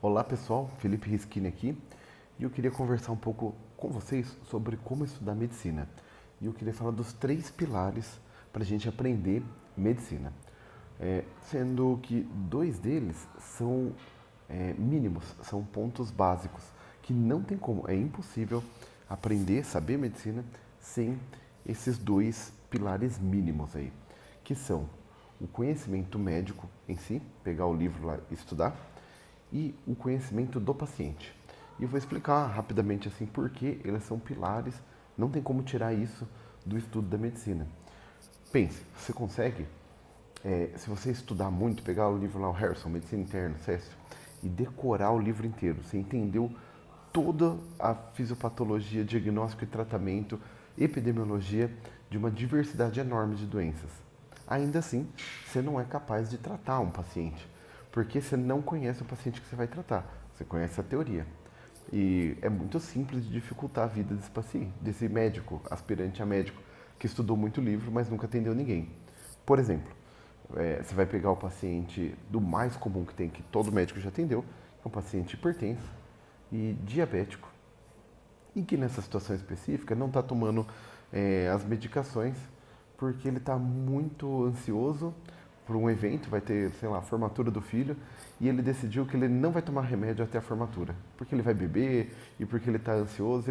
Olá pessoal, Felipe Rischini aqui e eu queria conversar um pouco com vocês sobre como estudar medicina. E eu queria falar dos três pilares para a gente aprender medicina. Sendo que dois deles são mínimos, são pontos básicos, que não tem como, é impossível aprender, saber medicina sem esses dois pilares mínimos aí, que são o conhecimento médico em si, pegar o livro lá e estudar, e o conhecimento do paciente. E eu vou explicar rapidamente assim por que eles são pilares, não tem como tirar isso do estudo da medicina. Pense, você consegue, se você estudar muito, pegar o livro lá, o Harrison, Medicina Interna, CESF, e decorar o livro inteiro, você entendeu toda a fisiopatologia, diagnóstico e tratamento, epidemiologia de uma diversidade enorme de doenças. Ainda assim, você não é capaz de tratar um paciente, porque você não conhece o paciente que você vai tratar, você conhece a teoria. E é muito simples de dificultar a vida desse paciente, desse médico, aspirante a médico, que estudou muito livro, mas nunca atendeu ninguém. Por exemplo, você vai pegar o paciente do mais comum que tem, que todo médico já atendeu, que é um paciente hipertenso e diabético, e que nessa situação específica não está tomando as medicações porque ele está muito ansioso por um evento, vai ter, sei lá, a formatura do filho, e ele decidiu que ele não vai tomar remédio até a formatura, porque ele vai beber e porque ele está ansioso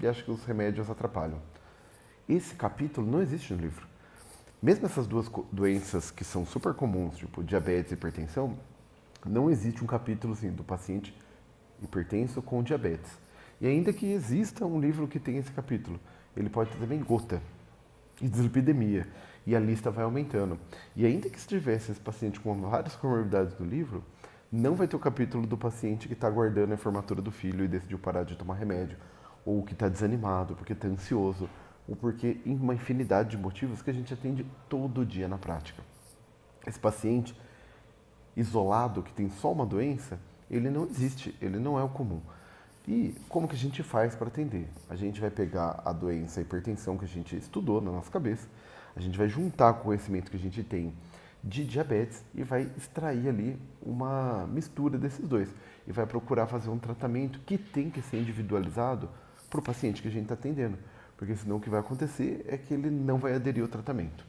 e acha que os remédios atrapalham. Esse capítulo não existe no livro. Mesmo essas duas doenças que são super comuns, tipo diabetes e hipertensão, não existe um capítulo assim, do paciente hipertenso com diabetes. E ainda que exista um livro que tenha esse capítulo, ele pode ter também gota e dislipidemia. E a lista vai aumentando. E ainda que estivesse esse paciente com várias comorbidades no livro, não vai ter o capítulo do paciente que está aguardando a formatura do filho e decidiu parar de tomar remédio, ou que está desanimado, porque está ansioso, ou porque em uma infinidade de motivos que a gente atende todo dia na prática. Esse paciente isolado, que tem só uma doença, ele não existe, ele não é o comum. E como que a gente faz para atender? A gente vai pegar a doença, a hipertensão que a gente estudou na nossa cabeça, a gente vai juntar com o conhecimento que a gente tem de diabetes e vai extrair ali uma mistura desses dois. E vai procurar fazer um tratamento que tem que ser individualizado para o paciente que a gente está atendendo. Porque senão o que vai acontecer é que ele não vai aderir ao tratamento.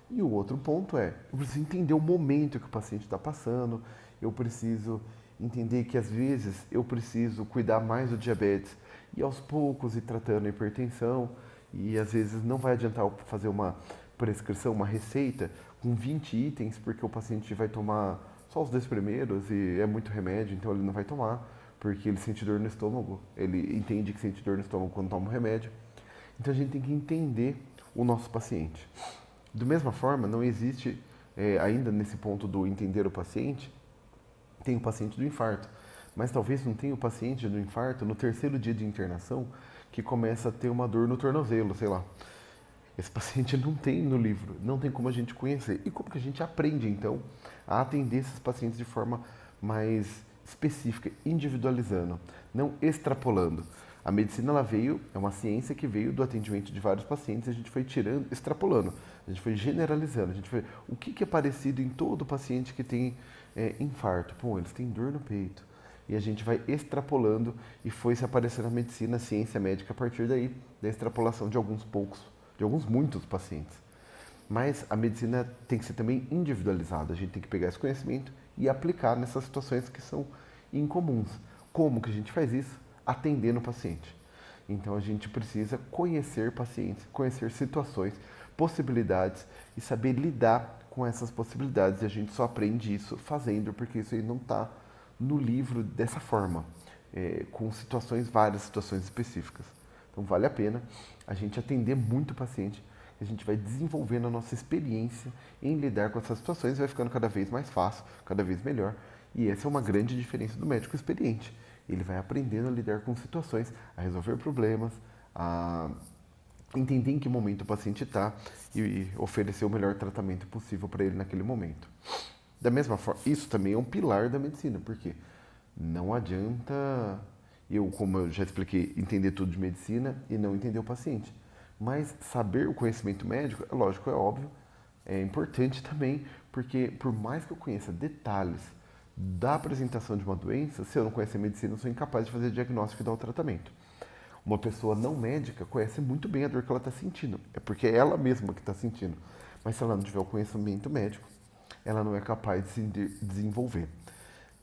E o outro ponto é, eu preciso entender o momento que o paciente está passando, eu preciso entender que às vezes eu preciso cuidar mais do diabetes e aos poucos ir tratando a hipertensão e às vezes não vai adiantar eu fazer uma prescrição, uma receita com 20 itens porque o paciente vai tomar só os 2 primeiros e é muito remédio, então ele não vai tomar porque ele sente dor no estômago, ele entende que sente dor no estômago quando toma o remédio. Então a gente tem que entender o nosso paciente. Da mesma forma, não existe, ainda nesse ponto do entender o paciente, tem o paciente do infarto. Mas talvez não tenha o paciente do infarto no terceiro dia de internação que começa a ter uma dor no tornozelo, sei lá. Esse paciente não tem no livro, não tem como a gente conhecer. E como que a gente aprende, então, a atender esses pacientes de forma mais específica, individualizando, não extrapolando. A medicina ela veio, é uma ciência que veio do atendimento de vários pacientes, a gente foi tirando, extrapolando, a gente foi generalizando, a gente foi, o que é parecido em todo paciente que tem infarto? Pô, eles têm dor no peito. E a gente vai extrapolando e foi se aparecendo na medicina, a ciência médica a partir daí, da extrapolação de alguns poucos, de alguns muitos pacientes. Mas a medicina tem que ser também individualizada, a gente tem que pegar esse conhecimento e aplicar nessas situações que são incomuns. Como que a gente faz isso? Atendendo o paciente. Então a gente precisa conhecer pacientes, conhecer situações, possibilidades e saber lidar com essas possibilidades. E a gente só aprende isso fazendo, porque isso aí não está no livro dessa forma, com situações, várias situações específicas. Então vale a pena a gente atender muito o paciente, a gente vai desenvolvendo a nossa experiência em lidar com essas situações e vai ficando cada vez mais fácil, cada vez melhor. E essa é uma grande diferença do médico experiente. Ele vai aprendendo a lidar com situações, a resolver problemas, a entender em que momento o paciente está e oferecer o melhor tratamento possível para ele naquele momento. Da mesma forma, isso também é um pilar da medicina, porque não adianta eu, como eu já expliquei, entender tudo de medicina e não entender o paciente. Mas saber o conhecimento médico, é lógico, é óbvio, é importante também, porque por mais que eu conheça detalhes da apresentação de uma doença, se eu não conhecer medicina, eu sou incapaz de fazer diagnóstico e dar o tratamento. Uma pessoa não médica conhece muito bem a dor que ela está sentindo, é porque é ela mesma que está sentindo. Mas se ela não tiver o conhecimento médico, ela não é capaz de se desenvolver.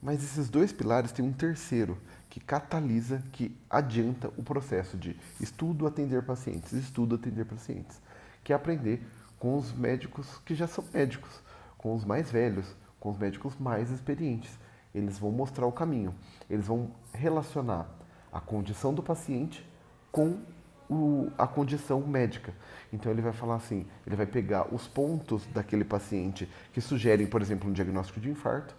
Mas esses dois pilares têm um terceiro que catalisa, que adianta o processo de estudo atender pacientes, que é aprender com os médicos que já são médicos, com os mais velhos, com os médicos mais experientes. Eles vão mostrar o caminho, eles vão relacionar a condição do paciente com a condição médica. Então ele vai falar assim, ele vai pegar os pontos daquele paciente que sugerem, por exemplo, um diagnóstico de infarto,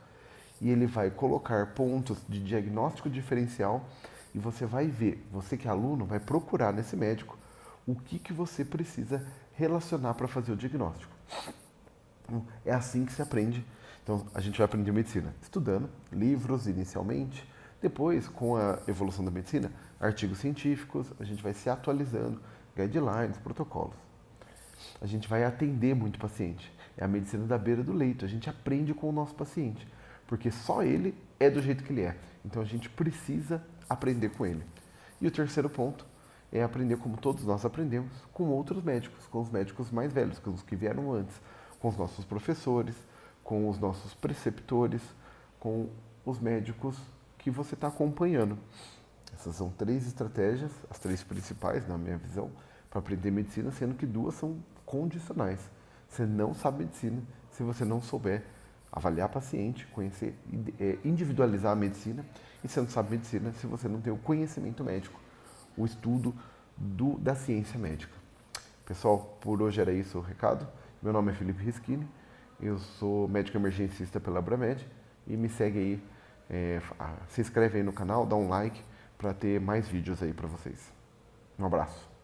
e ele vai colocar pontos de diagnóstico diferencial e você vai ver, você que é aluno, vai procurar nesse médico o que você precisa relacionar para fazer o diagnóstico. É assim que se aprende. Então, a gente vai aprender medicina estudando livros inicialmente, depois, com a evolução da medicina, artigos científicos, a gente vai se atualizando, guidelines, protocolos. A gente vai atender muito paciente. É a medicina da beira do leito. A gente aprende com o nosso paciente, porque só ele é do jeito que ele é. Então, a gente precisa aprender com ele. E o terceiro ponto é aprender como todos nós aprendemos com outros médicos, com os médicos mais velhos, com os que vieram antes, com os nossos professores, com os nossos preceptores, com os médicos que você está acompanhando. Essas são 3 estratégias, as 3 principais, na minha visão, para aprender medicina, sendo que 2 são condicionais. Você não sabe medicina se você não souber avaliar paciente, conhecer, individualizar a medicina, e você não sabe medicina se você não tem o conhecimento médico, o estudo da ciência médica. Pessoal, por hoje era isso o recado. Meu nome é Felipe Rischini, eu sou médico emergencista pela Abramed e me segue aí, se inscreve aí no canal, dá um like para ter mais vídeos aí para vocês. Um abraço.